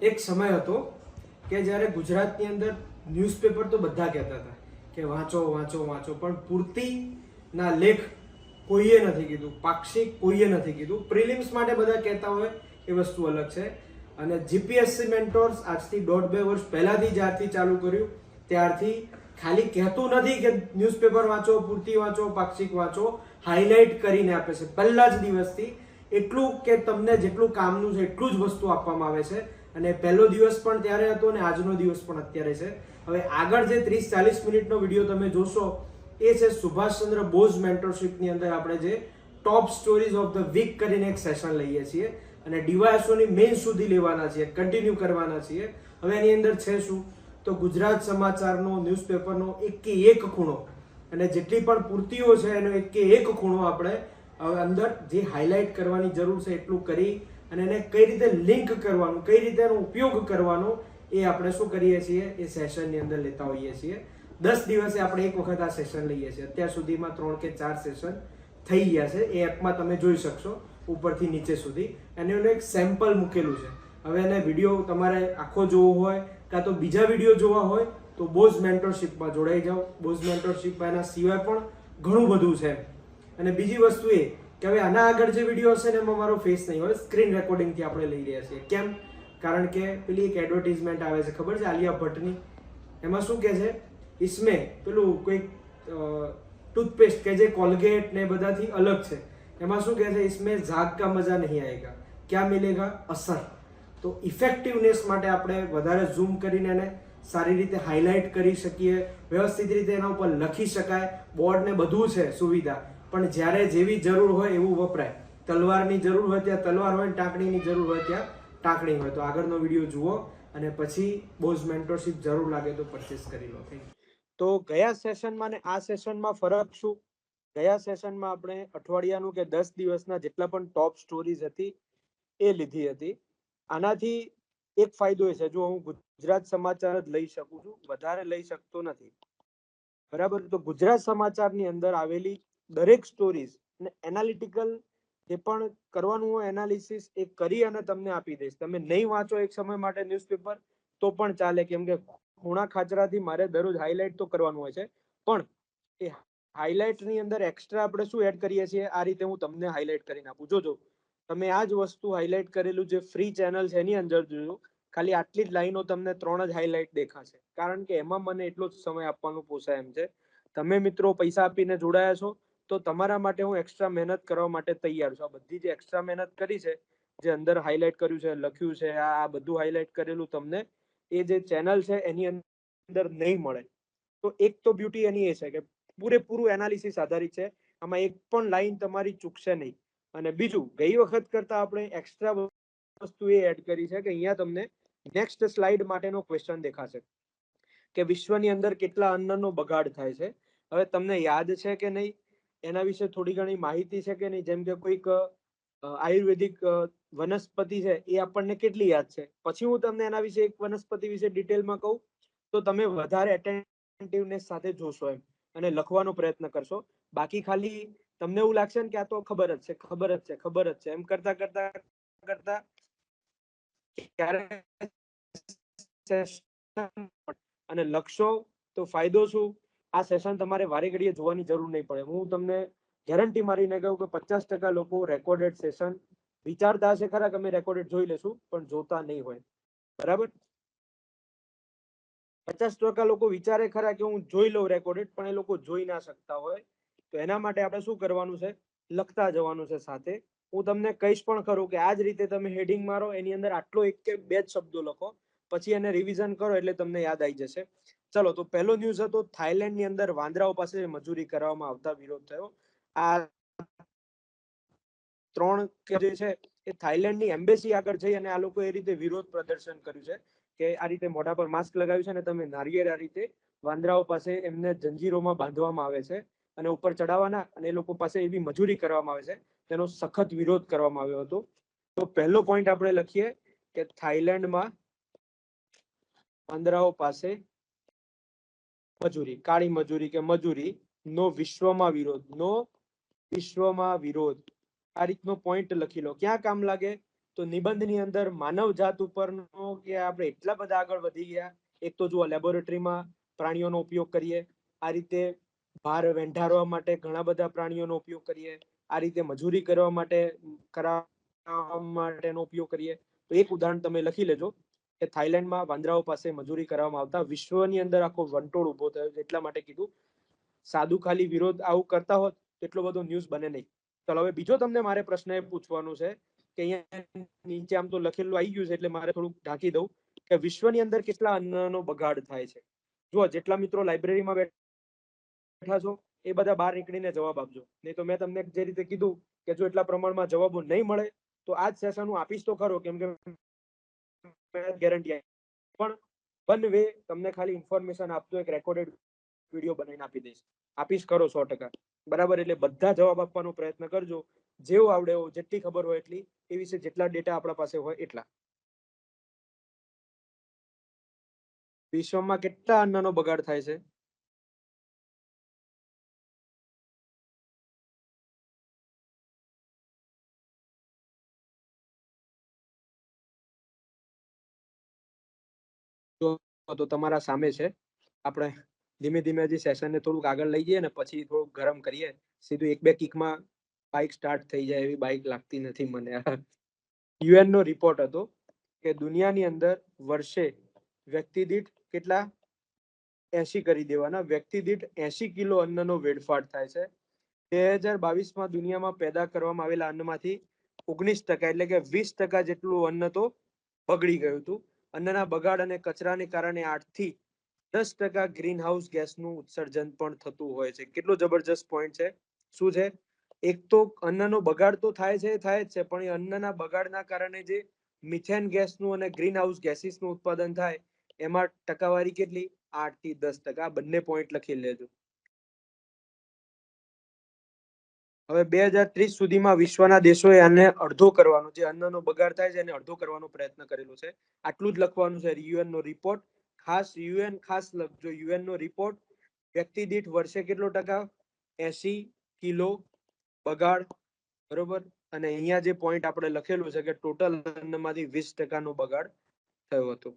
એક સમય હતો કે જ્યારે ગુજરાતની અંદર ન્યૂઝપેપર તો બધા કહેતા હતા કે વાંચો વાંચો વાંચો, પણ પૂર્તિના લેખ કોઈએ નથી કીધું, પાક્ષિક કોઈએ નથી કીધું. પ્રિલિમ્સ માટે બધા કહેતા હોય એ વસ્તુ અલગ છે. અને જીપીએસસી મેન્ટોર્સ આજથી 1.5-2 વર્ષ પહેલાથી જ્યારથી ચાલુ કર્યું ત્યારથી ખાલી કહેતું નથી કે ન્યૂઝપેપર વાંચો, પૂર્તિ વાંચો, પાક્ષિક વાંચો, હાઇલાઇટ કરીને આપે છે પહેલા જ દિવસથી. એટલું કે તમને જેટલું કામનું છે એટલું જ વસ્તુ આપવામાં આવે છે. અને પહેલો દિવસ પણ ત્યારે હતો અને આજનો દિવસ પણ અત્યારે છે. હવે આગળ જે 30-40 મિનિટનો વિડીયો તમે જોશો એ છે સુભાષચંદ્ર બોઝ મેન્ટરશિપની અંદર આપણે જે ટોપ સ્ટોરીઝ ઓફ ધ વીક કરીને એક સેશન લઈએ છીએ અને ડીવાયએસઓની મેઇન સુધી લેવાના છીએ, કન્ટિન્યુ કરવાના છીએ. હવે એની અંદર છે શું, તો ગુજરાત સમાચારનો, ન્યૂઝપેપરનો એક ખૂણો અને જેટલી પણ પૂર્તિઓ છે એનો એક ખૂણો આપણે અંદર જે હાઇલાઇટ કરવાની જરૂર છે એટલું કરી અને એને કઈ રીતે લિંક કરવાનું, કઈ રીતે એનો ઉપયોગ કરવાનો એ આપણે શું કરીએ છીએ, એ સેશનની અંદર લેતા હોઈએ છીએ. 10 દિવસે આપણે એક વખત આ સેશન લઈએ છીએ. અત્યાર સુધીમાં 3 કે 4 સેશન થઈ ગયા છે. એ એપમાં તમે જોઈ શકશો ઉપરથી નીચે સુધી, અને એનું એક સેમ્પલ મૂકેલું છે. હવે એને વિડીયો તમારે આખો જોવો હોય કાં તો બીજા વિડીયો જોવા હોય તો બોઝ મેન્ટરશિપમાં જોડાઈ જાઓ. બોઝ મેન્ટરશિપમાં એના સિવાય પણ ઘણું બધું છે. અને બીજી વસ્તુ એ કે હવે આના આગળ જે વિડીયો હશે ને એમાં મારો ફેસ નહીં હોય, સ્ક્રીન રેકોર્ડિંગથી આપણે લઈ રહ્યા છીએ. કેમ? કારણ કે પેલી એક એડવર્ટીઝમેન્ટ આવે છે, ખબર છે, આલિયા ભટ્ટની. એમાં શું કહે છે, इसमें પેલું કોઈ ટૂથપેસ્ટ કે જે કોલગેટ ને બધાથી અલગ છે, એમાં શું કહે છે, इसमें झाग का मजा नहीं आएगा, क्या मिलेगा, असर. તો ઇફેક્ટિવનેસ માટે આપણે વધારે ઝૂમ કરીને એને સારી રીતે હાઇલાઇટ કરી શકીએ, વ્યવસ્થિત રીતે એના ઉપર લખી શકાય, બોર્ડ ને બધું છે સુવિધા, પણ જ્યારે જેવી જરૂર હોય એવું વપરાય. તલવારની જરૂર હોય ત્યાં તલવાર હોય, ટાંકણીની જરૂર હોય ત્યાં ટાંકણી હોય. તો આગળનો વિડીયો જુઓ અને પછી બોઝ મેન્ટરશિપ જરૂર લાગે તો પરચેસ કરી લો. તો ગયા સેશનમાં ને આ સેશનમાં ફરક શું? ગયા સેશનમાં આપણે અઠવાડિયાનું કે 10 દિવસના જેટલા પણ ટોપ સ્ટોરીઝ હતી એ લીધી હતી. આનાથી એક ફાયદો એ છે, જો હું ગુજરાત સમાચાર જ લઈ શકું છું, વધારે લઈ શકતો નથી, બરાબર. તો ગુજરાત સમાચારની અંદર આવેલી દરેક સ્ટોરીઝ ને એનાલિટિકલ જે પણ કરવાનું હોય એનાલિસિસ એ કરી અને તમને આપી દઈશ. તમે નહીં વાંચો એક સમય માટે ન્યૂઝપેપર તો પણ ચાલે, કેમ કે ખૂણા ખાચરાથી મારે દરરોજ હાઇલાઇટ તો કરવાનું હોય છે, પણ એ હાઇલાઇટની અંદર એક્સ્ટ્રા આપણે શું એડ કરીએ છીએ, આ રીતે હું તમને હાઇલાઇટ કરીને આપું. જોજો તમે આ જ વસ્તુ હાઇલાઇટ કરેલું જે ફ્રી ચેનલ છે એની અંદર જોજો, ખાલી આટલી જ લાઈનો તમને 3 જ હાઇલાઇટ દેખાશે, કારણ કે એમાં મને એટલો જ સમય આપવાનું પોસાય એમ છે. તમે મિત્રો પૈસા આપીને જોડાયા છો તો તમારા માટે હું એક્સ્ટ્રા મહેનત કરવા માટે તૈયાર છું. આ બધી જે એક્સ્ટ્રા મહેનત કરી છે, જે અંદર હાઇલાઇટ કર્યું છે, લખ્યું છે, આ બધું હાઇલાઇટ કરેલું તમને એ જે ચેનલ છે એની અંદર નહીં મળે. તો એક તો બ્યુટી એની એ છે કે પૂરેપૂરું એનાલિસિસ આધારિત છે, આમાં એક પણ લાઈન તમારી ચૂકશે નહીં. અને બીજું, ગઈ વખત કરતા આપણે એક્સ્ટ્રા વસ્તુ એ એડ કરી છે કે અહીંયા તમને નેક્સ્ટ સ્લાઇડ માટેનો ક્વેશ્ચન દેખાશે કે વિશ્વની અંદર કેટલા અન્નનો બગાડ થાય છે. હવે તમને યાદ છે કે નહીં, એના વિશે થોડી ઘણી માહિતી છે કે નહીં? જેમ કે કોઈક આયુર્વેદિક વનસ્પતિ છે એ આપણને કેટલી યાદ છે, પછી હું તમને એના વિશે એક વનસ્પતિ વિશે ડિટેલમાં કહું તો તમે વધારે એટેન્ટિવનેસ સાથે જોશો એમ અને લખવાનો પ્રયત્ન કરશો. બાકી ખાલી તમને એવું લાગશે ને કે આ તો ખબર જ છે, ખબર જ છે, ખબર જ છે, એમ કરતા કરતા કરતા ક્યારે અને લખશો તો ફાયદો શું, આ સેશન તમારે વારે ઘડીએ જોવાની જરૂર નહીં પડે. હું તમને ગેરંટી મારીને કહું કે 50% લોકો રેકોર્ડેડ સેશન વિચારતા હશે ખરા કે અમે રેકોર્ડેડ જોઈ લેશું, પણ જોતા નહીં હોય, બરાબર. 50% લોકો વિચારે ખરા કે હું જોઈ લઉં રેકોર્ડેડ, પણ એ લોકો જોઈ ના શકતા હોય. તો એના માટે આપણે શું કરવાનું છે, લખતા જવાનું છે સાથે. હું તમને કહીશ પણ ખરું કે આ જ રીતે તમે હેડિંગ મારો, એની અંદર આટલો એક કે બે જ શબ્દો લખો, પછી એને રિવિઝન કરો એટલે તમને યાદ આવી જશે. ચલો, તો પહેલો ન્યૂઝ હતો થાઈલેન્ડની અંદર વાંદરાઓ પાસે મજૂરી કરવામાં આવતા વિરોધ થયો. આ 3 કે જે છે એ થાઈલેન્ડની એમ્બેસી આગળ જઈ અને આ લોકો એ રીતે વિરોધ પ્રદર્શન કર્યું છે કે આ રીતે મોઢા પર માસ્ક લગાવ્યું છે અને તમે નારિયેળ આ રીતે વાંદરાઓ પાસે એમને જંજીરોમાં બાંધવામાં આવે છે અને ઉપર ચડાવવાના, અને એ લોકો પાસે એવી મજૂરી કરવામાં આવે છે, તેનો સખત વિરોધ કરવામાં આવ્યો હતો. તો પહેલો પોઈન્ટ આપણે લખીએ કે થાઈલેન્ડમાં વાંદરાઓ પાસે મજૂરી, કાળી મજૂરી કે મજૂરી નો વિશ્વમાં વિરોધ, નો વિશ્વમાં વિરોધ. આ રીતનો પોઈન્ટ લખી લો. ક્યાં કામ લાગે? તો નિબંધની અંદર માનવ જાત ઉપરનો કે આપણે એટલા બધા આગળ વધી ગયા. એક તો જુઓ, લેબોરેટરીમાં પ્રાણીઓનો ઉપયોગ કરીએ, આ રીતે ભાર વેંઢારવા માટે ઘણા બધા પ્રાણીઓનો ઉપયોગ કરીએ, આ રીતે મજૂરી કરવા માટેનો ઉપયોગ કરીએ. તો એક ઉદાહરણ તમે લખી લેજો કે થાઈલેન્ડમાં વાંદરાઓ પાસે મજૂરી કરવામાં આવતા વિશ્વની અંદર આખો વંટોળ ઉભો થયો. એટલા માટે કીધું. સાદું ખાલી વિરોધ આવું કરતા હોત એટલો બધો ન્યૂઝ બને નહીં. ચલો, હવે બીજો તમને મારે પ્રશ્ન એ પૂછવાનો છે કે અહીંયા નીચે આમ તો લખેલું આવી ગયું છે એટલે મારે થોડુંક ઢાંકી દઉં કે વિશ્વની અંદર કેટલા અન્નનો બગાડ થાય છે. જુઓ, જેટલા મિત્રો લાઇબ્રેરીમાં બેઠા છો એ બધા બહાર નીકળીને જવાબ આપજો. નહીં તો મેં તમને જે રીતે કીધું કે જો એટલા પ્રમાણમાં જવાબો નહીં મળે તો આ જ સેશન હું આપીશ તો ખરો, કેમ કે ગેરંટી પણ વન વે તમને ખાલી ઇન્ફોર્મેશન આપતો એક રેકોર્ડેડ વિડીયો બનાવીને આપીશ ખરો 100%. બરાબર? એટલે બધા જવાબ આપવાનો પ્રયત્ન કરજો, જેવું આવડે એવું, જેટલી ખબર હોય એટલી, એ વિશે જેટલા ડેટા આપણા પાસે હોય એટલા. વિશ્વમાં કેટલા અન્નનો બગાડ થાય છે? તો તમારા સામે છે. આપણે ધીમે ધીમે હજી સેશનને થોડુંક આગળ લઈ જઈએ ને પછી થોડુંક ગરમ કરીએ. સીધું 1-2 કિકમાં બાઇક સ્ટાર્ટ થઈ જાય એવી બાઇક લાગતી નથી મને. યુએન નો રિપોર્ટ હતો કે દુનિયાની અંદર વર્ષે વ્યક્તિ દીઠ કેટલા 80 કરી દેવાના, વ્યક્તિ દીઠ 80 કિલો અન્નનો વેડફાટ થાય છે. 2022માં દુનિયામાં પેદા કરવામાં આવેલા અન્નમાંથી 19% એટલે કે 20% જેટલું અન્ન તો બગડી ગયું હતું. અન્નના બગાડ અને કચરાને કારણે 8-10% ગ્રીન હાઉસ ગેસનું ઉત્સર્જન પણ થતું હોય છે. કેટલો જબરજસ્ત પોઈન્ટ છે. શું છે? એક તો અન્નનો બગાડ તો થાય જ છે, પણ એ અન્નના બગાડના કારણે જે મિથેન ગેસનું અને ગ્રીન હાઉસ ગેસીસનું ઉત્પાદન થાય એમાં ટકાવારી કેટલી? 8-10%. બંને પોઈન્ટ લખી લેજો. હવે 2030 સુધીમાં વિશ્વના દેશોએ આને અડધો કરવાનો, જે અન્નનો બગાડ થાય છે એને અડધો કરવાનો પ્રયત્ન કરેલો છે. આટલું જ લખવાનું છે. યુએન નો રિપોર્ટ ખાસ લખજો. યુએન નો રિપોર્ટ વ્યક્તિ દીઠ વર્ષે કેટલો ટકા? 80 કિલો બગાડ. બરોબર? અને અહીંયા જે પોઈન્ટ આપણે લખેલું છે કે ટોટલ અન્નમાંથી 20% નો બગાડ થયો હતો.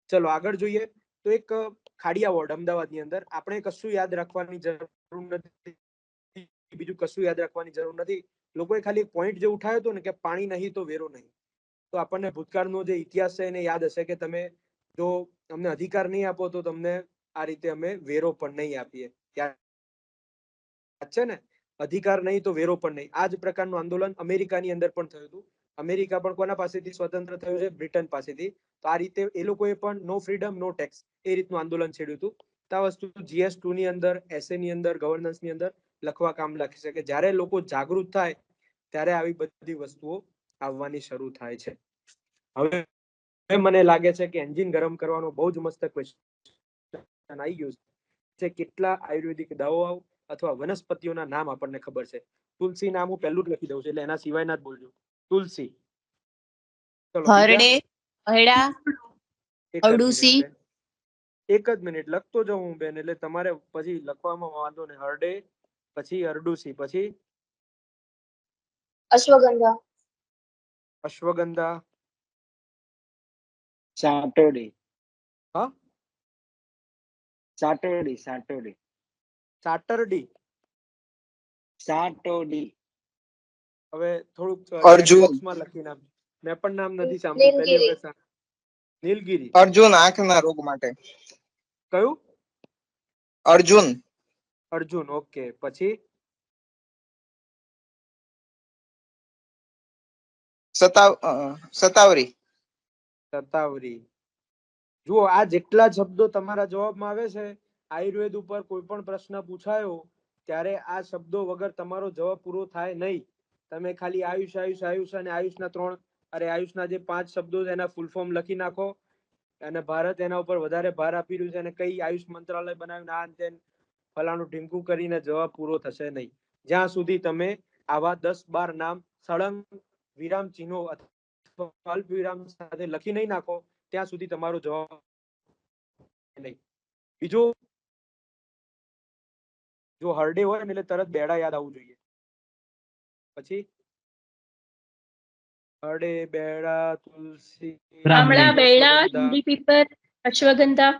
ચલો આગળ જોઈએ. તો એક ખાડિયા વોર્ડ અમદાવાદની અંદર, આપણે કશું યાદ રાખવાની જરૂર નથી, બીજું કશું યાદ રાખવાની જરૂર નથી. લોકોએ ખાલી પોઈન્ટ જે ઉઠાવ્યો હતો ને કે પાણી નહીં તો વેરો નહીં, તો આપણને ભૂતકાળનો જે ઇતિહાસ છે એને યાદ હશે કે તમે જો અમને અધિકાર નહીં આપો તો તમને આ રીતે અમે વેરો પણ નહીં આપીએ. યાદ છે ને? અધિકાર નહીં તો વેરો પણ નહીં. આ જ પ્રકારનું આંદોલન અમેરિકાની અંદર પણ થયું હતું. અમેરિકા પણ કોના પાસેથી સ્વતંત્ર થયું છે? બ્રિટન પાસેથી. તો આ રીતે એ લોકોએ પણ નો ફ્રીડમ નો ટેક્સ એ રીતનું આંદોલન છેડ્યું હતું. તો આ વસ્તુ GS2 ની અંદર, એસએ ની અંદર, ગવર્નન્સ ની અંદર લખવા કામ લાગી છે કે જ્યારે લોકો જાગૃત થાય ત્યારે આવી બધી વસ્તુઓ આવવાની શરૂ થાય છે. હવે મને લાગે છે કે એન્જિન ગરમ કરવાનો બહુ જ મસ્ત ક્વેશ્ચન આવી ગયું છે. કેટલા આયુર્વેદિક દવાઓ અથવા વનસ્પતિઓના નામ આપણને ખબર છે? તુલસી નામ હું પહેલું જ લખી દઉં છું એટલે એના સિવાયના જ બોલજો. તુલસી. ચલો હરડે, હૈડા, અરડુસી. એક જ મિનિટ લખતો જાઉં હું બેન, એટલે તમારે પછી લખવામાં વાંધો નહીં. હરડે, પછી અરડુસી, પછી અશ્વગંધા, અશ્વગંધા, સાટોડી. હા, સાટોડી. સાટરડી. સાટોડી. હવે થોડુંક અર્જુન. બોક્સમાં લખીને આપજો. મેં પણ નામ નથી સાંભળ્યું, પહેલી વખત. નીલગિરી. અર્જુન આંખના રોગ માટે. કયું? અર્જુન. અર્જુન. ઓકે. પછી સતાવરી. શતાવરી. જુઓ, આ જેટલા શબ્દો તમારા જવાબમાં આવે છે, આયુર્વેદ ઉપર કોઈ પણ પ્રશ્ન પૂછાયો ત્યારે આ શબ્દો વગર તમારો જવાબ પૂરો થાય નહીં. તમે ખાલી આયુષ અને આયુષના જે 5 શબ્દો છે એના ફૂલ ફોર્મ લખી નાખો, અને ભારત એના ઉપર વધારે ભાર આપી રહ્યું છે અને કઈ આયુષ મંત્રાલય બનાવ્યું આ તેમ ફલાણું ઢીંકું કરીને જવાબ પૂરો થશે નહીં. જ્યાં સુધી તમે આવા 10-12 નામ સળંગ વિરામ ચિહ્નો અથવા અલ્પ વિરામ સાથે લખી નહીં નાખો ત્યાં સુધી તમારો જવાબ નહીં. બીજું, જો હરડે હોય ને એટલે તરત બેડા યાદ આવવું જોઈએ. પછી અડે બેડા તુલસી આમળા બ્રાહ્મી. બેડા અશ્વગંધા. હિન્દી પીપર અશ્વગંધા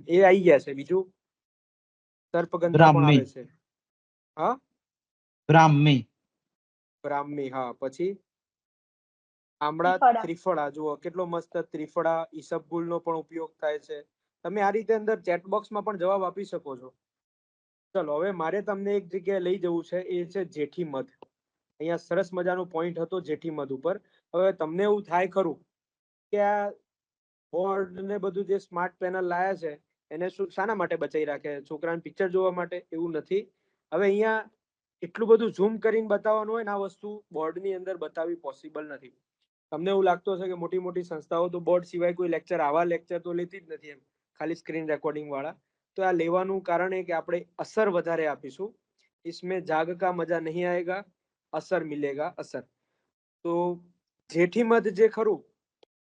એ આવી ગયા છે. બીજું સર્પગંધા પણ બ્રાહ્મી. આવે છે. હા, બ્રાહ્મી. બ્રાહ્મી. હા, પછી આમળા ત્રિફળા. ત્રિફળા. જુઓ કેટલો મસ્ત ત્રિફળા. ઈસબગુલનો પણ ઉપયોગ થાય છે. તમે આ રીતે અંદર ચેટ બોક્સમાં પણ જવાબ આપી શકો છો. ચલો, હવે મારે તમને એક જગ્યાએ લઈ જવું છે, એ છે જેઠી મધ. અહીંયા સરસ મજાનો પોઈન્ટ હતો જેઠી મધ ઉપર. હવે તમને એવું થાય ખરું કે આ બોર્ડ ને બધું જે સ્માર્ટ પેનલ લાયા છે એને શું શાના માટે બચાવી રાખે? છોકરાને પિક્ચર જોવા માટે? એવું નથી. હવે અહીંયા એટલું બધું ઝૂમ કરીને બતાવવાનું હોય ને આ વસ્તુ બોર્ડની અંદર બતાવવી પોસિબલ નથી. તમને એવું લાગતું હશે કે મોટી મોટી સંસ્થાઓ તો બોર્ડ સિવાય કોઈ લેક્ચર, આવા લેક્ચર તો લેતી જ નથી એમ, ખાલી સ્ક્રીન રેકોર્ડિંગ વાળા. તો આ લેવાનું કારણ એ કે આપણે અસર વધારે આપીશું. इसमें जाग का मजा नहीं आएगा, असर मिलेगा असर. તો જેઠી મધ જે ખરું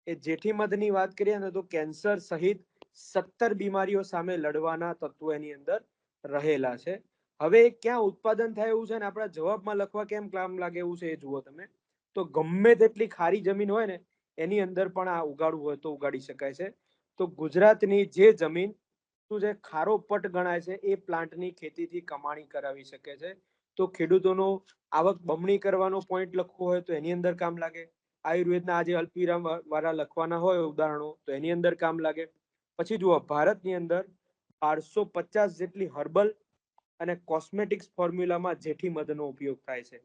એ જેઠી મધની વાત કરીએ ને તો કેન્સર સહિત 17 બીમારીઓ સામે લડવાના તત્વો એની અંદર રહેલા છે. હવે ક્યાં ઉત્પાદન થાય એવું છે ને આપણા જવાબમાં લખવા કેમ કામ લાગે એવું છે એ જુઓ તમે. તો ગમે તેટલી ખારી જમીન હોય ને એની અંદર પણ આ ઉગાડવું હોય તો ઉગાડી શકાય છે. તો ગુજરાતની જે જમીન શું છે ખારો પટ ગણાય છે એ પ્લાન્ટની ખેતીથી કમાણી કરાવી શકે છે. તો ખેડૂતોનો આવક બમણી કરવાનો પોઈન્ટ લખવો હોય તો એની અંદર કામ લાગે. આયુર્વેદના આજે અલ્પવિરામ વાળા લખવાના હોય ઉદાહરણો તો એની અંદર કામ લાગે. પછી જુઓ ભારતની અંદર 1250 જેટલી હર્બલ અને કોસ્મેટિક્સ ફોર્મ્યુલામાં જેઠી મધનો ઉપયોગ થાય છે.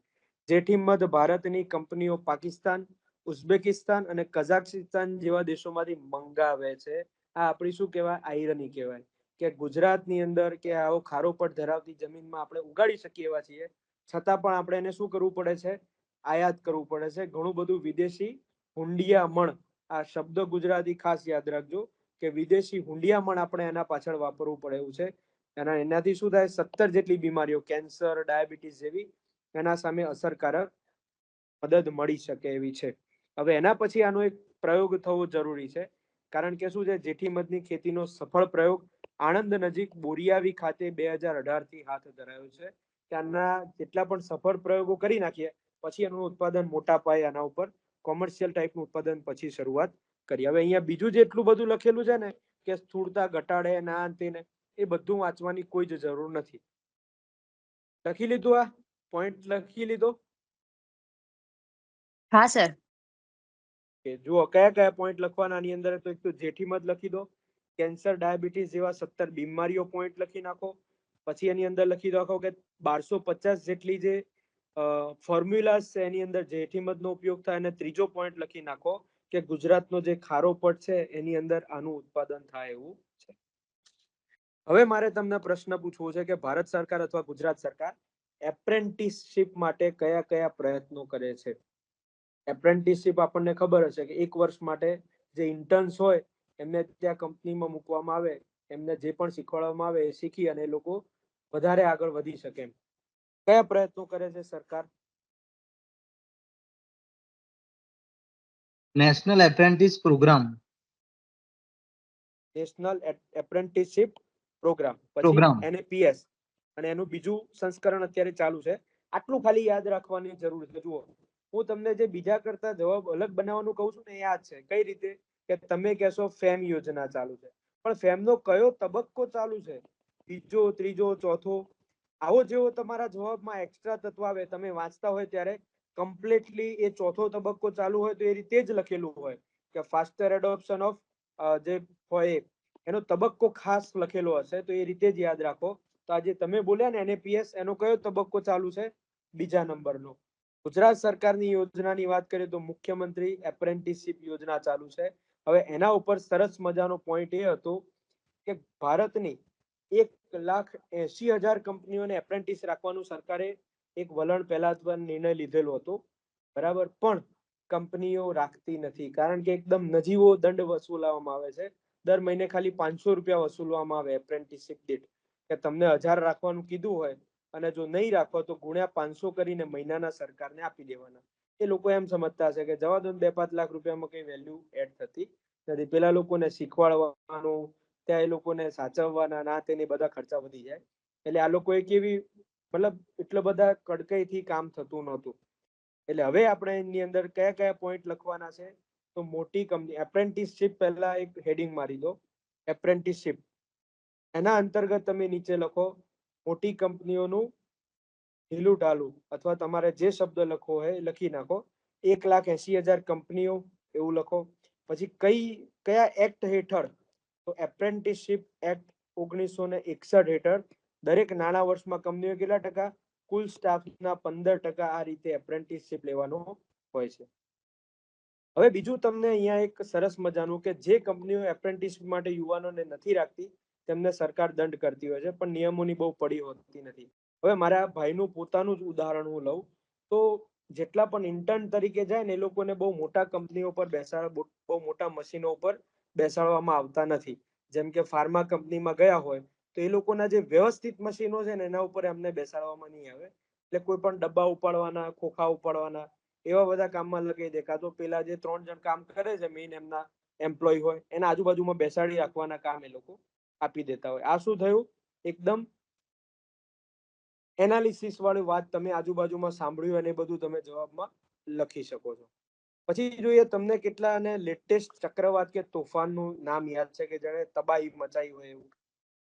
જેઠી મધ ભારતની કંપનીઓ પાકિસ્તાન, ઉઝબેકિસ્તાન અને કઝાકિસ્તાન જેવા દેશોમાંથી મંગાવે છે. આ આપણી શું કહેવાય? આયરની કહેવાય કે ગુજરાતની અંદર કે આવો ખારો પટ ધરાવતી જમીનમાં આપણે ઉગાડી શકીએ એવા છીએ, છતાં પણ આપણે એને શું કરવું પડે છે? આયાત કરવું પડે છે. ઘણું બધું વિદેશી હુંડિયામણ, આ શબ્દ ગુજરાતી ખાસ યાદ રાખજો કે વિદેશી હુંડિયામણ આપણે એના પાછળ વાપરવું પડે એવું છે. એનાથી શું થાય? 17 જેટલી બીમારીઓ, કેન્સર, ડાયાબિટીસ જેવી એના સામે અસરકારક મદદ મળી શકે એવી છે. હવે એના પછી આનો એક પ્રયોગ થવો જરૂરી છે, કારણ કે શું છે જેઠી મધની ખેતીનો સફળ પ્રયોગ આણંદ નજીક બોરિયાવી ખાતે 2018 થી હાથ ધરાયો છે. ત્યાંના જેટલા પણ સફળ પ્રયોગો કરી નાખીએ પછી એનું ઉત્પાદન મોટા પાયે આના ઉપર કોમર્શિયલ ટાઈપનું ઉત્પાદન પછી શરૂઆત કરી. હવે અહીંયા બીજું જે એટલું બધું લખેલું છે ને કે સ્થૂળતા ઘટાડે ના તેને, એ બધું વાંચવાની કોઈ જ જરૂર નથી. લખી લીધું? આ પોઈન્ટ લખી લીધો? હા સર. કે જુઓ કયા કયા પોઈન્ટ લખવાના આની અંદર. તો એક તો જેઠી મધ લખી દો, કેન્સર, ડાયાબિટીસ જેવા 17 બીમારીઓ પોઈન્ટ લખી નાખો. પછી એની અંદર લખી રાખો કે 1250 જેટલી જે ફોર્મ્યુલાસ છે એની અંદર જેઠી મધનો ઉપયોગ થાય. અને ત્રીજો પોઈન્ટ લખી નાખો કે ગુજરાતનો જે ખારો પટ છે એની અંદર આનું ઉત્પાદન થાય એવું છે. હવે મારે તમને પ્રશ્ન પૂછવો છે કે ભારત સરકાર અથવા ગુજરાત સરકાર એપ્રેન્ટિસશિપ માટે કયા કયા પ્રયત્નો કરે છે? એપ્રેન્ટિસશિપ આપણને ખબર હશે કે 1 વર્ષ માટે જે ઇન્ટર્ન્સ હોય એમને ત્યાં કંપનીમાં મૂકવામાં આવે, એમને જે પણ શીખવાડવામાં આવે એ શીખી અને એ લોકો વધારે આગળ વધી શકે એમ. કયા પ્રયત્નો કરે છે સરકાર? National apprentice programme. National apprenticeship programme. પછી પ્રોગ્રામ. NAPS, અને એનું બીજું સંસ્કરણ અત્યારે ચાલુ છે. આટલું ખાલી યાદ રાખવાની જરૂર છે. જુઓ, હું તમને જે બીજા કરતા જવાબ અલગ બનાવવાનું કહું છું ને એ યાદ છે. કઈ રીતે? કે તમે કહેશો ફેમ યોજના ચાલુ છે, પણ ફેમનો કયો તબક્કો ચાલુ છે? બીજો, ત્રીજો, ચોથો? આવો જેવો તમારા જવાબમાં એક્સ્ટ્રા તત્વ આવે તમે વાંચતા હોય ત્યારે કમ્પ્લીટલી એ ચોથો તબક્કો ચાલુ હોય તો એ રીતે જ લખેલું હોય કે ફાસ્ટર એડોપ્શન ઓફ જે હોય એનો તબક્કો ખાસ લખેલો હશે, તો એ રીતે જ યાદ રાખો. તો આજે તમે બોલ્યા ને NAPS, એનો કયો તબક્કો ચાલુ છે? બીજા નંબરનો. ગુજરાત સરકારની યોજનાની વાત કરીએ તો મુખ્યમંત્રી એપ્રેન્ટિસશિપ યોજના ચાલુ છે. હવે એના ઉપર સરસ મજાનો પોઈન્ટ એ હતો કે ભારતની 1,80,000 કંપનીઓને એપ્રેન્ટિસ રાખવાનું સરકારે એક વલણ પહેલા નિર્ણય લીધેલો હતો, બરાબર. પણ કંપનીઓ રાખતી નથી, કારણ કે એકદમ નજીવો દંડ વસૂલવામાં આવે છે. દર મહિને ખાલી 500 રૂપિયા વસૂલવામાં આવે એપ્રેન્ટિસશિપ દીઠ. કે તમને 1000 રાખવાનું કીધું હોય અને જો નહીં રાખો તો ગુણ્યા 500 કરીને મહિનાના સરકારને આપી દેવાના. એ લોકો એમ સમજતા હશે કે જવા દો 2-5 લાખ રૂપિયામાં કઈ વેલ્યુ એડ થતી નથી. પેલા લોકોને શીખવાડવાનું, ત્યાં એ લોકોને સાચવવાના, ના તેને બધા ખર્ચા વધી જાય. એટલે આ લોકોએ કેવી, મતલબ એટલા બધા કડકાઈથી કામ થતું નહોતું. એટલે હવે આપણે એની અંદર કયા કયા પોઈન્ટ લખવાના છે, તો મોટી કંપની એપ્રેન્ટિસશિપ પહેલા એક હેડિંગ મારી દો, એપ્રેન્ટિસશિપ. એના અંતર્ગત તમે નીચે લખો મોટી કંપનીઓનું ઢીલું ઢાલું, અથવા તમારે જે શબ્દ લખવો હોય એ લખી નાખો. 1,80,000 કંપનીઓ એવું લખો. પછી કયા એક્ટ હેઠળ, તો એપ્રેન્ટિસશિપ એક્ટ 1961 હેઠળ દરેક નાણાં વર્ષમાં કંપનીઓ કેટલા ટકા, કુલ સ્ટાફના 15% આ રીતે એપ્રેન્ટિસશિપ લેવાનો હોય છે. હવે બીજું તમને અહીંયા એક સરસ મજાનું કે જે કંપનીઓ એપ્રેન્ટિસશિપ માટે યુવાનોને નથી રાખતી તેમને સરકાર દંડ કરતી હોય છે, પણ નિયમોની બહુ પડી હોતી નથી. હવે મારા ભાઈનું પોતાનું જ ઉદાહરણ હું લઉં તો જેટલા પણ ઇન્ટર્ન તરીકે જાય ને એ લોકોને બહુ મોટા કંપનીઓ પર બહુ મોટા મશીનો ઉપર બેસાડવામાં આવતા નથી. જેમ કે ફાર્મા કંપનીમાં ગયા હોય તો એ લોકોના જે વ્યવસ્થિત મશીનો છે ને એના ઉપર એમને બેસાડવામાં નહીં આવે. એટલે કોઈ પણ ડબ્બા ઉપાડવાના, ખોખા ઉપાડવાના એવા બધા કામમાં લગાવી દે. કાં તો પેલા જે 3 જણ કામ કરે છે મેઇન એમના એમ્પ્લોય હોય એના આજુબાજુમાં બેસાડી રાખવાના કામ એ લોકો આપી દેતા હોય. આ શું થયું, એકદમ એનાલિસિસ વાળી વાત તમે આજુબાજુમાં સાંભળ્યું અને એ બધું તમે જવાબમાં લખી શકો છો. પછી જોઈએ તમને કેટલાને લેટેસ્ટ ચક્રવાત કે તોફાનનું નામ યાદ છે કે જેણે તબાહી મચાઈ હોય એવું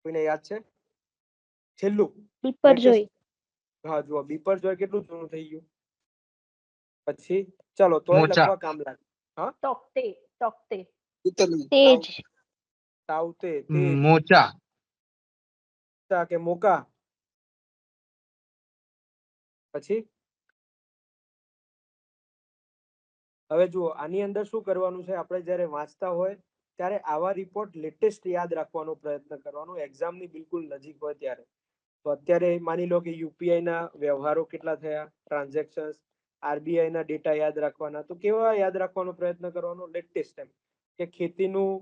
કોઈને યાદ છે? છેલ્લું બિપરજોય. હા જુઓ, બિપરજોય કેટલું જૂનું થઈ ગયું. પછી ચલો તોય મોચા. લખવા કામ લાગે. હા, તોકતે. તિતલી, તેજ. તાવતે, તેજ, મોચા. કે મોકા. પછી હવે જુઓ આની અંદર શું કરવાનું છે, આપણે જ્યારે વાંચતા હોય ત્યારે આવા રિપોર્ટ લેટેસ્ટ યાદ રાખવાનો પ્રયત્ન કરવાનો, એક્ઝામની બિલકુલ નજીક હોય ત્યારે. તો અત્યારે માની લો કે યુપીઆઈ ના વ્યવહારો કેટલા થયા, ટ્રાન્ઝેક્શન, આરબીઆઈ ના ડેટા યાદ રાખવાના. તો કેવા યાદ રાખવાનો પ્રયત્ન કરવાનો, લેટેસ્ટ એમ કે ખેતીનું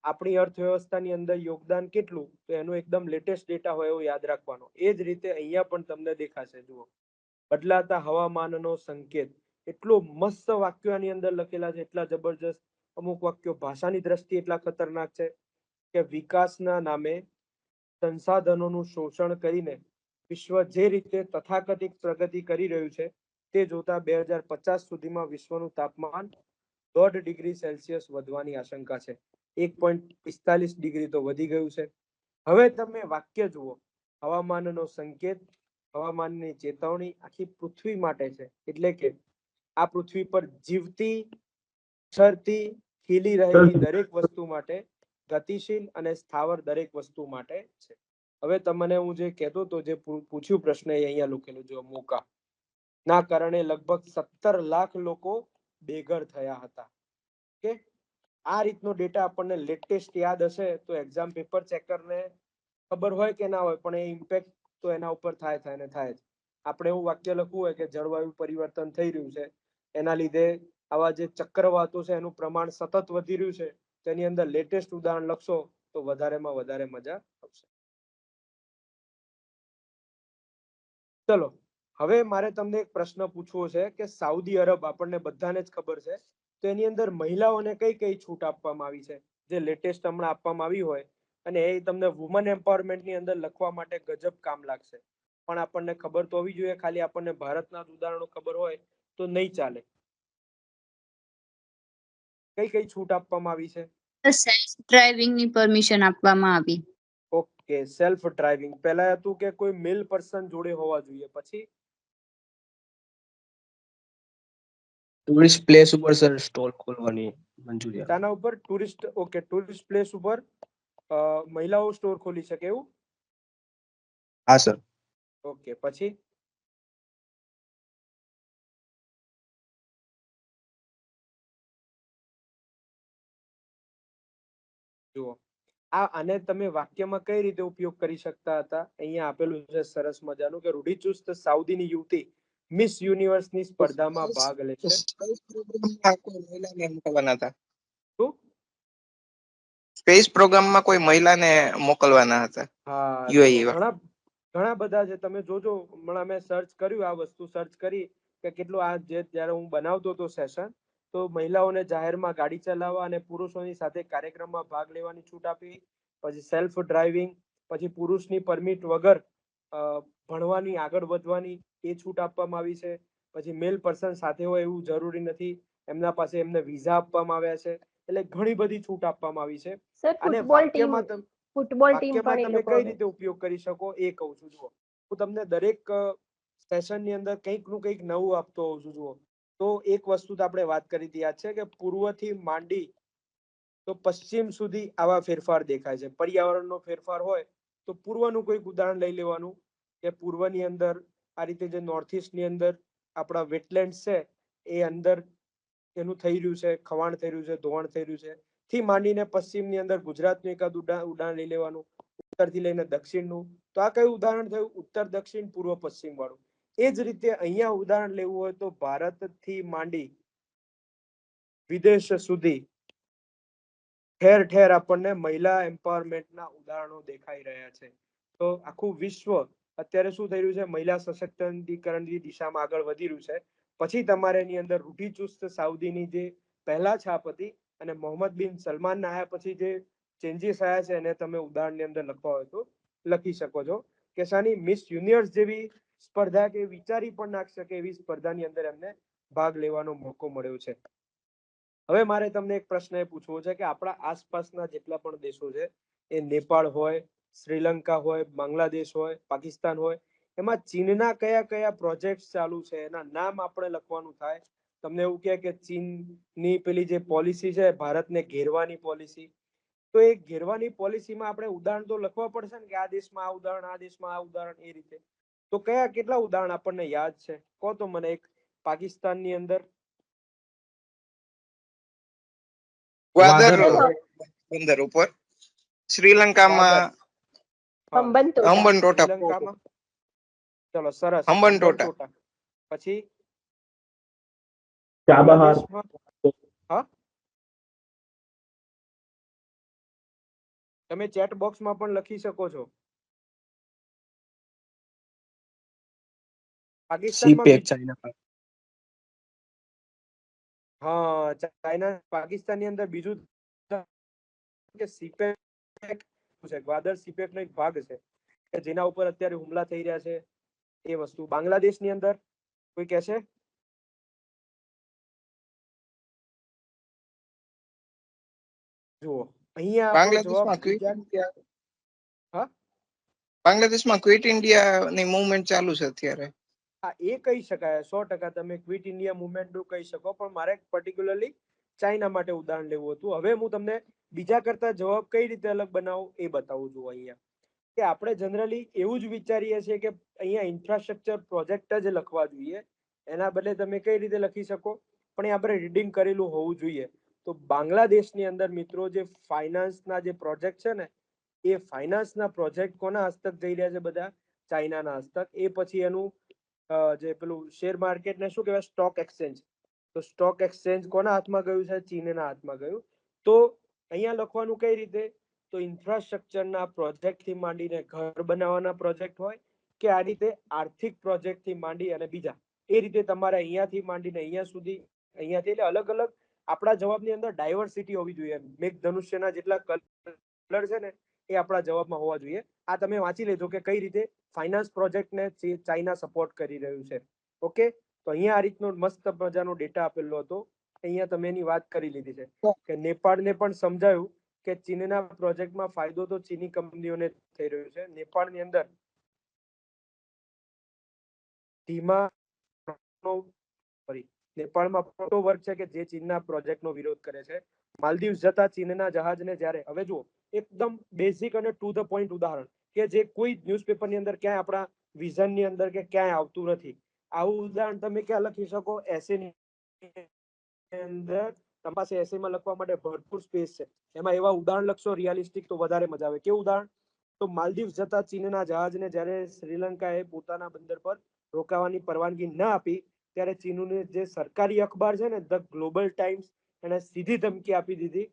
આપણી અર્થવ્યવસ્થાની અંદર યોગદાન કેટલું, તો એનું એકદમ લેટેસ્ટ ડેટા હોય એવું યાદ રાખવાનો. એ જ રીતે અહીંયા પણ તમને દેખાશે, જુઓ બદલાતા હવામાનનો સંકેત. એટલું મસ્ત વાક્યો આની અંદર લખેલા છે, એટલા જબરજસ્ત. અમુક વાક્યો ભાષાની દ્રષ્ટિએ એટલા ખતરનાક છે કે વિકાસના નામે સંસાધનોનું શોષણ કરીને વિશ્વ જે રીતે તથાકથિત પ્રગતિ કરી રહ્યું છે તે જોતા 2050 સુધીમાં વિશ્વનું તાપમાન 1.5 ડિગ્રી સેલ્સિયસ વધવાની આશંકા છે. 1.45 ડિગ્રી તો વધી ગયું છે. હવે તમે વાક્ય જુઓ, હવામાનનો સંકેત, હવામાનની ચેતવણી આખી પૃથ્વી માટે છે. એટલે કે આ પૃથ્વી પર જીવતી, ઉછરતી, ખીલી રહેલી દરેક વસ્તુ માટે, ગતિશીલ અને સ્થાવર દરેક વસ્તુ માટે છે. હવે તમને હું જે કહેતો હતો, જે પૂછ્યું પ્રશ્ન એ અહીંયા લખેલું જો મોકા ના કારણે લગભગ 17 લાખ લોકો બેઘર થયા હતા. કે આ રીતનો ડેટા આપણને લેટેસ્ટ યાદ હશે તો એક્ઝામ પેપર ચેકરને ખબર હોય કે ના હોય પણ એ ઇમ્પેક્ટ તો એના ઉપર થાય ને થાય જ. આપણે એવું વાક્ય લખવું હોય કે જળવાયુ પરિવર્તન થઈ રહ્યું છે, એના લીધે આવા જે ચક્રવાતો છે એનું પ્રમાણ સતત વધી રહ્યું છે, તેની અંદર લેટેસ્ટ ઉદાહરણ લખશો તો વધારેમાં વધારે મજા આવશે. ચલો હવે મારે તમને એક પ્રશ્ન પૂછવો છે કે સાઉદી અરબ આપણને બધાને જ ખબર છે, તો એની અંદર મહિલાઓને કઈ કઈ છૂટ આપવામાં આવી છે, જે લેટેસ્ટ હમણાં આપવામાં આવી હોય, અને એ તમને વુમન એમ્પાવરમેન્ટની અંદર લખવા માટે ગજબ કામ લાગશે. પણ આપણને ખબર તો હોવી જોઈએ, ખાલી આપણને ભારતના ઉદાહરણો ખબર હોય તો નહીં ચાલે. કઈ કઈ છૂટ આપવામાં આવી છે? સેલ્ફ ડ્રાઇવિંગ ની પરમિશન આપવામાં આવી. Okay, self driving. પહેલા હતું કે કોઈ મેલ પર્સન જોડે હોવા જોઈએ, પછી ટુરિસ્ટ પ્લેસ ઉપર સર સ્ટોલ ખોલવાની મંજૂરી આપી. તેના ઉપર ટુરિસ્ટ, ઓકે, ટુરિસ્ટ પ્લેસ ઉપર મહિલાઓ સ્ટોર ખોલી શકે એવું? હા સર. ઓકે, પછી જુઓ આને તમે વાક્યમાં કઈ રીતે ઉપયોગ કરી શકતા હતા? અહીંયા આપેલું છે સરસ મજાનું કે રૂઢિચુસ્ત સાઉદીની યુવતી મિસ યુનિવર્સની સ્પર્ધામાં ભાગ લે છે. મહિલાને મોકલવાના હતા. શું? સ્પેસ પ્રોગ્રામમાં કોઈ મહિલાને મોકલવાના હતા. હા, જુઓ યુએઈ ઘણા બધા છે. તમે જોજો, હમણાં મેં સર્ચ કર્યું, આ વસ્તુ સર્ચ કરી કે કેટલું આ જે જ્યારે હું બનાવતો હતો સેશન, તો મહિલાઓને જાહેરમાં ગાડી ચલાવવા અને પુરુષોની સાથે કાર્યક્રમમાં ભાગ લેવાની છૂટ આપી. પછી સેલ્ફ ડ્રાઇવિંગ, પછી પુરુષની પરમિટ વગર ભણવાની, આગળ વધવાની એ છૂટ આપવામાં આવી છે. પછી મેલ પર્સન સાથે હોય એવું જરૂરી નથી, એમના પાસે એમને વિઝા આપવામાં આવ્યા છે, એટલે ઘણી બધી છૂટ આપવામાં આવી છે. સર અને ફૂટબોલ ટીમ વાક્યમાં પણ એ તમે લોકો કઈ રીતે ઉપયોગ કરી શકો એ કહું છું. જુઓ, હું તમને દરેક સેશનની અંદર કંઈક નું કંઈક નવું આપતો હોઉં છું. જુઓ, તો એક વસ્તુ તો આપણે વાત કરી હતી, યાદ છે કે પૂર્વથી માંડી તો પશ્ચિમ સુધી આવા ફેરફાર દેખાય છે. પર્યાવરણનો ફેરફાર હોય તો પૂર્વનું કોઈક ઉદાહરણ લઈ લેવાનું, કે પૂર્વની અંદર આ રીતે જે નોર્થ ઇસ્ટ ની અંદર આપણા વેટલેન્ડ છે એ અંદર એનું થઈ રહ્યું છે, ખવાણ થઈ રહ્યું છે, ધોવાણ થઈ રહ્યું છે, થી માંડીને પશ્ચિમની અંદર ગુજરાતનું એકાદ ઉદાહરણ લઈ લેવાનું, ઉત્તરથી લઈને દક્ષિણનું. તો આ કયું ઉદાહરણ થયું? ઉત્તર દક્ષિણ પૂર્વ પશ્ચિમ વાળું. એ જ રીતે અહીંયા ઉદાહરણ લેવું હોય તો ભારતથી માંડી વિદેશ સુધી ઠેર ઠેર આપણને મહિલા એમ્પાવરમેન્ટના ઉદાહરણો દેખાઈ રહ્યા છે. તો આખું વિશ્વ અત્યારે શું થઈ રહ્યું છે? મહિલા સશક્તિકરણની દિશામાં આગળ વધી રહ્યું છે. પછી તમારે એની અંદર રૂઢિચુસ્ત સાઉદીની જે પહેલા છાપ હતી અને મોહમ્મદ બિન સલમાન આવ્યા પછી જે ચેન્જીસ આવ્યા છે એને તમે ઉદાહરણની અંદર લખવા હોય તો લખી શકો છો. કે શાની મિસ યુનિવર્સ જેવી સ્પર્ધા કે વિચારી પણ નાખ શકે એવી સ્પર્ધાની અંદર એમને ભાગ લેવાનો મોકો મળ્યો છે. હવે મારે તમને એક પ્રશ્ન એ પૂછવો છે કે આપણા આસપાસના જેટલા પણ દેશો છે, એ નેપાળ હોય, શ્રીલંકા હોય, બાંગ્લાદેશ હોય, પાકિસ્તાન હોય, એમાં ચીનના કયા કયા પ્રોજેક્ટ ચાલુ છે એના નામ આપણે લખવાનું થાય. તમને એવું કે ચીનની પેલી જે પોલિસી છે ભારતને ઘેરવાની પોલિસી, તો એ ઘેરવાની પોલિસીમાં આપણે ઉદાહરણ તો લખવા પડશે ને, કે આ દેશમાં આ ઉદાહરણ, આ દેશમાં આ ઉદાહરણ, એ રીતે. તો કયા કેટલા ઉદાહરણ આપણને યાદ છે કહો તો મને. એક પાકિસ્તાનની અંદર ગ્વાદર વાગડ બંદર ઉપર, શ્રીલંકામાં હમ્બનટોટા. હમ્બનટોટા, શ્રીલંકામાં, ચલો સરસ, હમ્બનટોટા. હમ્બનટોટા. પછી ચાબહાર. બાંગ્લાદેશમાં, હા, તમે ચેટ બોક્સમાં પણ લખી શકો છો. પાકિસ્તાનમાં સીપેક ચાઇના. હા, ચાઇના પાકિસ્તાનની અંદર બીજું કે સીપેક છે, ગ્વાદર સીપેક નો એક ભાગ છે કે જેના ઉપર અત્યારે હુમલા થઈ રહ્યા છે. એ વસ્તુ બાંગ્લાદેશની અંદર કોઈ કહે છે? જુઓ, અહીંયા આપણો જવાબ બાંગ્લાદેશમાં ક્વિટ બીજા, ઇન્ડિયા, હા, બાંગ્લાદેશમાં ક્વિટ ઇન્ડિયાની મૂવમેન્ટ ચાલુ છે અત્યારે. હા, એ કહી શકાય 100%. તમે ક્વિટ ઇન્ડિયા મુવમેન્ટ નું કહી શકો, પણ મારે પર્ટિક્યુલરલી ચાઇના માટે ઉદાહરણ લેવું હતું. હવે હું તમને બીજા કરતા જવાબ કઈ રીતે અલગ બનાવું એ બતાવું છું. અહીંયા કે આપણે જનરલી એવું જ વિચારીએ છીએ કે અહીંયા ઇન્ફ્રાસ્ટ્રક્ચર પ્રોજેક્ટ જ લખવા જોઈએ, એના બદલે તમે કઈ રીતે લખી શકો, પણ એ આપણે રીડિંગ કરેલું હોવું જોઈએ. તો બાંગ્લાદેશની અંદર મિત્રો જે ફાઇનાન્સના જે પ્રોજેક્ટ છે ને, એ ફાઇનાન્સના પ્રોજેક્ટ કોના હસ્તક જઈ રહ્યા છે? બધા ચાઇનાના હસ્તક. એ પછી એનું જે પેલું શેર માર્કેટ ને શું કહેવાય, સ્ટોક એક્સચેન્જ, તો સ્ટોક એક્સચેન્જ કોના હાથમાં ગયું છે? ચીનના હાથમાં ગયું. તો અહીંયા લખવાનું કઈ રીતે? તો ઇન્ફ્રાસ્ટ્રક્ચરના પ્રોજેક્ટથી માંડીને ઘર બનાવવાના પ્રોજેક્ટ હોય, કે આ રીતે આર્થિક પ્રોજેક્ટથી માંડી અને બીજા, એ રીતે તમારે અહીંયાથી માંડીને અહીંયા સુધી, અહીંયાથી એટલે અલગ અલગ આપણા જવાબની અંદર ડાયવર્સિટી હોવી જોઈએ. મેઘ ધનુષ્યના જેટલા કલર છે ને એ આપણા જવાબમાં હોવા જોઈએ. આ તમે વાંચી લેજો કે કઈ રીતે ફાઇનાન્સ પ્રોજેક્ટને ચાઇના સપોર્ટ કરી રહ્યું છે. ઓકે, તો અહીંયા આ રીતનો મસ્ત મજાનો ડેટા આપેલો હતો. અહીંયા તમે એની વાત કરી લીધી છે કે નેપાળને પણ સમજાયું કે ચીનના પ્રોજેક્ટમાં ફાયદો તો ચીની કંપનીઓને થઈ રહ્યો છે. નેપાળની અંદર ધીમા નેપાળમાં મોટો વર્ગ છે કે જે ચીનના પ્રોજેક્ટનો વિરોધ કરે છે. માલદીવ જતા ચીનના જહાજને જ્યારે, હવે જુઓ એકદમ બેઝિક અને ટુ ધ પોઈન્ટ ઉદાહરણ કે જે કોઈ ન્યૂઝપેપરની અંદર ક્યાંય આપણા વિઝનની અંદર કે ક્યાંય આવતું નથી. આવું ઉદાહરણ તમે ક્યાં લખી શકો? એસેની અંદર તમારી પાસે એસેમાં લખવા માટે ભરપૂર સ્પેસ છે. એમાં એવા ઉદાહરણ લખશો રિયાલિસ્ટિક તો વધારે મજા આવે. કેવું ઉદાહરણ? તો માલદીવ જતા ચીનના જહાજને જ્યારે શ્રીલંકાએ પોતાના બંદર પર રોકાવાની પરવાનગી ન આપી, ત્યારે ચીનનું જે સરકારી અખબાર છે ને, ધ ગ્લોબલ ટાઈમ્સ, એને સીધી ધમકી આપી દીધી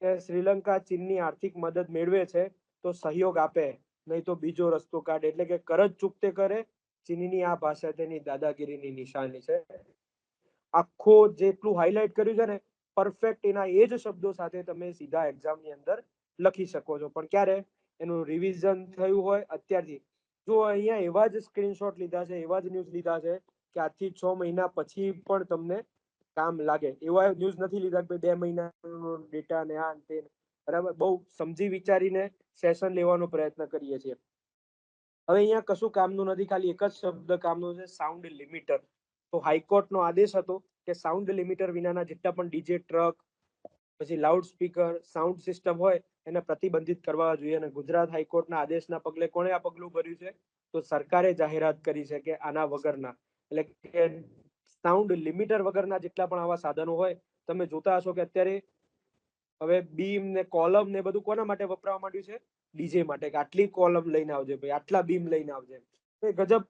કે શ્રીલંકા ચીનની આર્થિક મદદ મેળવે છે તો સહયોગ આપે, નહીં તો બીજો રસ્તો કાઢે. એટલે કે કરજ ચૂકતે કરે. ચીનની આ ભાષા તેની દાદાગીરીની નિશાની છે. આખો જેટલું હાઇલાઇટ કર્યું છે ને, પરફેક્ટ એના એ જ શબ્દો સાથે તમે સીધા એક્ઝામની અંદર લખી શકો છો. પણ ક્યારે એનું રિવિઝન થયું હોય અત્યારથી. જો અહીંયા એવા જ સ્ક્રીનશોટ લીધા છે, એવા જ ન્યૂઝ લીધા છે કે આજથી 6 મહિના પછી પણ તમને કામ લાગે. એવા ન્યૂઝ નથી લીધા કે 2 મહિનાનો ડેટા ને આ ને તે, બરાબર. બહુ સમજી વિચારીને સેશન લેવાનો પ્રયત્ન કરીએ છીએ. હવે અહીંયા કશું કામનું નથી, ખાલી એક જ શબ્દ કામનું છે, સાઉન્ડ લિમિટર. તો હાઈકોર્ટનો આદેશ હતો કે સાઉન્ડ લિમિટર વિનાના જેટલા પણ ડીજે, ટ્રક, પછી લાઉડ સ્પીકર, સાઉન્ડ સિસ્ટમ હોય એને પ્રતિબંધિત કરવા જોઈએ. અને ગુજરાત હાઈકોર્ટના આદેશના પગલે કોણે આ પગલું ભર્યું છે? તો સરકારે જાહેરાત કરી છે કે આના વગરના, એટલે કે સાઉન્ડ લિમિટર વગરના જેટલા પણ આવા સાધનો હોય, તમે જોતા હશો કે અત્યારે હવે બીમ ને કોલમ ને બધું કોના માટે વપરાવા માંડ્યું છે? ડીજે માટે, કે આટલી કોલમ લઈને આવજે ભાઈ, આટલા બીમ લઈને આવજે. તો એ ગજબ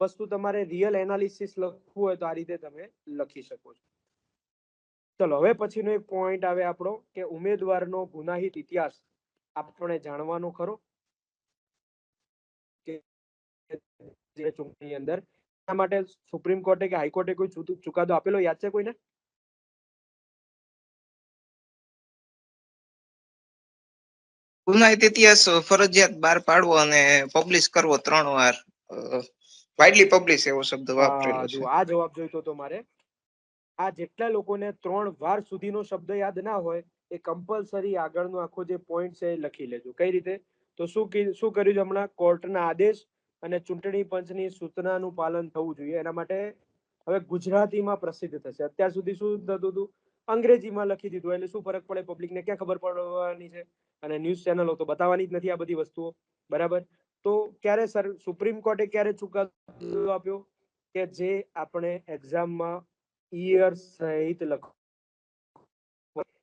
વસ્તુ. તમારે રિયલ એનાલિસિસ લખવું હોય તો આ રીતે તમે લખી શકો છો. ચલો, હવે પછીનો એક પોઈન્ટ આવે આપણો કે ઉમેદવારનો ગુનાહિત ઇતિહાસ આપણે જાણવાનો ખરો કે જે ચૂંટણી અંદર એના માટે સુપ્રીમ કોર્ટે કે હાઈકોર્ટે કોઈ ચુકાદો આપેલો યાદ છે કોઈને? ગુનાહિત ઇતિહાસ ફરજિયાત બહાર પાડવો અને પબ્લિશ કરવો 3 વાર, વાઇડલી પબ્લિશ એવો શબ્દ વાપરેલો છે. જો આ જવાબ જોઈતો તો મારે. આ જેટલા લોકોને 3 વાર સુધીનો શબ્દ યાદ ના હોય એ કમ્પલસરી આગળનો આખો જે પોઈન્ટ છે એ લખી લેજો. કઈ રીતે? તો શું કર્યું છે હમણાં? કોર્ટના આદેશ અને ચૂંટણી પંચની સૂચનાનું પાલન થવું જોઈએ. એના માટે હવે ગુજરાતીમાં પ્રસિદ્ધ થશે. અત્યાર સુધી શું થતું હતું? અંગ્રેજીમાં લખી દીધું, એટલે શું ફરક પડે? પબ્લિકને ક્યાં ખબર પડવાની છે? અને ન્યૂઝ ચેનલો તો બતાવવાની જ નથી આ બધી વસ્તુઓ, બરાબર. તો ક્યારે સુપ્રીમ કોર્ટે ક્યારે ચુકાદો આપ્યો? કે જે આપણે એક્ઝામમાં ઈયર સહિત લખો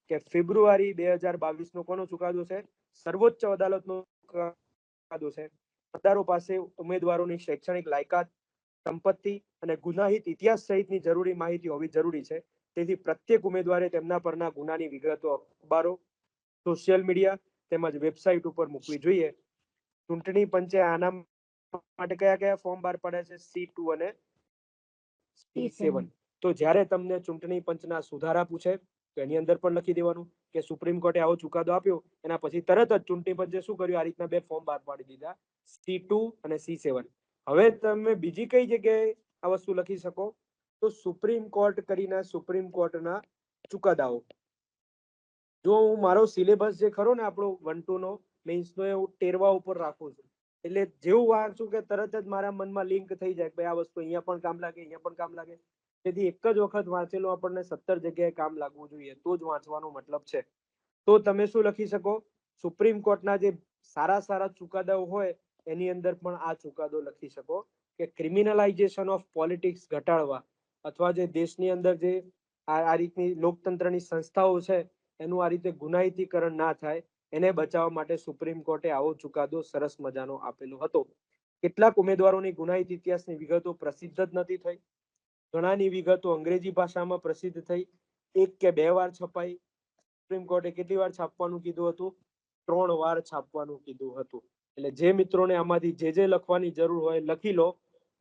કે ફેબ્રુઆરી 2022 નો કોનો ચુકાદો છે? સર્વોચ્ચ અદાલતનો ચુકાદો છે. મતદારો પાસે ઉમેદવારોની શૈક્ષણિક લાયકાત, સંપત્તિ અને ગુનાહિત ઇતિહાસ સહિતની જરૂરી માહિતી હોવી જરૂરી છે. તેથી પ્રત્યેક ઉમેદવારે તેમના પરના ગુનાની વિગતો અખબારો, સોશિયલ મીડિયા તેમજ વેબસાઇટ ઉપર મૂકવી જોઈએ. ચૂંટણી પંચે આના માટે કયા કયા ફોર્મ બહાર પાડ્યા છે? C2 અને C7. તો જ્યારે તમને ચૂંટણી પંચના સુધારા પૂછે તો એની અંદર પણ લખી દેવાનું કે સુપ્રીમ કોર્ટે આવો ચુકાદો આપ્યો. એના પછી તરત જ ચૂંટણી પંચે શું કર્યું? આ રીતના 2 ફોર્મ બહાર પાડી દીધા, C2 અને C7. હવે તમે બીજી કઈ જગ્યાએ આ વસ્તુ લખી શકો? તો સુપ્રીમ કોર્ટ કરીને સુપ્રીમ કોર્ટના ચુકાદાઓ. જો હું મારો સિલેબસ જે ખરો ને આપણો 1-2 નો મેઇન્સનો, એ હું ટેરવા ઉપર રાખું છું. એટલે જેવું વાંચું કે તરત જ મારા મનમાં લિંક થઈ જાય કે આ વસ્તુ અહીંયા પણ કામ લાગે, અહીંયા પણ કામ લાગે. તેથી એક જ વખત વાંચેલું આપણને 17 જગ્યાએ કામ લાગવું જોઈએ, તો જ વાંચવાનો મતલબ છે. તો તમે શું લખી શકો? સુપ્રીમ કોર્ટના જે સારા સારા ચુકાદાઓ હોય એની અંદર પણ આ ચુકાદો લખી શકો કે ક્રિમિનલાઇઝેશન ઓફ પોલિટિક્સ ઘટાડવા, અથવા જે દેશની અંદર જે આ રીતની લોકતંત્રની સંસ્થાઓ છે એનું આ રીતે ગુનાહિતીકરણ ના થાય એને બચાવવા માટે સુપ્રીમ કોર્ટે આવો ચુકાદો સરસ મજાનો આપેલો હતો. કેટલાક ઉમેદવારોની ગુનાહિત ઇતિહાસની વિગતો પ્રસિદ્ધ જ નથી થઈ. ઘણાની વિગતો અંગ્રેજી ભાષામાં પ્રસિદ્ધ થઈ, 1 કે 2 વાર છપાઈ. સુપ્રીમ કોર્ટે કેટલી વાર છાપવાનું કીધું હતું? 3 વાર છાપવાનું કીધું હતું. એટલે જે મિત્રોને આમાંથી જે લખવાની જરૂર હોય લખી લો,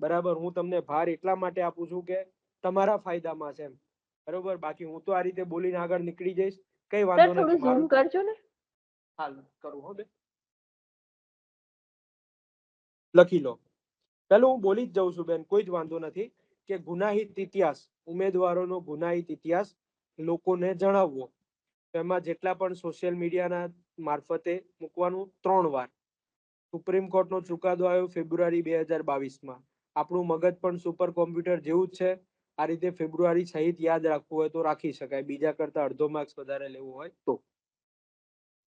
બરાબર. હું તમને ભાર એટલા માટે આપું છું કે તમારા ફાયદામાં છે, બરોબર. બાકી હું તો આ રીતે બોલીને આગળ નીકળી જઈશ, કઈ વાંધો નથી. થોડું ઝૂમ કરજો ને. હાલ કરું હો બે. લખી લો. પેલું હું બોલી જ જાઉં છું બેન, કોઈ જ વાંધો નથી. કે ગુનાહિત ઇતિહાસ, ઉમેદવારોનો ગુનાહિત ઇતિહાસ લોકોને જણાવવો. એમાં જેટલા પણ સોશિયલ મીડિયાના મારફતે મૂકવાનું 3 વાર. સુપ્રીમ કોર્ટનો ચુકાદો આવ્યો ફેબ્રુઆરી 2022માં. આપણું મગજ પણ સુપર કોમ્પ્યુટર જેવું જ છે. આ રીતે ફેબ્રુઆરી સહિત યાદ રાખવું હોય તો રાખી શકાય, બીજા કરતા અડધો માર્ક્સ વધારે લેવું હોય તો.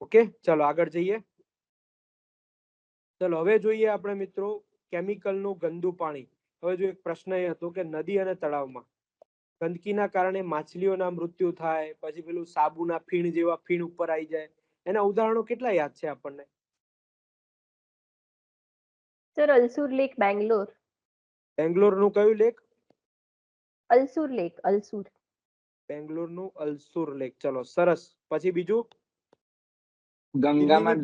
ઓકે, ચલો આગળ જઈએ. ચલો હવે જોઈએ આપણે મિત્રો કેમિકલનું ગંદુ પાણી. હવે જો એક પ્રશ્ન એ હતો કે નદી અને તળાવમાં ગંદકીના કારણે માછલીઓના મૃત્યુ થાય, પછી પેલું સાબુના ફીણ જેવા ફીણ ઉપર આવી જાય, એના ઉદાહરણો કેટલા યાદ છે આપણને? Sir, Ulsoor lake, Bangalore. બેંગ્લોરનું કયું લેક? અલસુર લેક, અલસુર. બેંગ્લોરનું અલસુર લેક. ચલો સરસ. પછી બીજું? ગંગામાં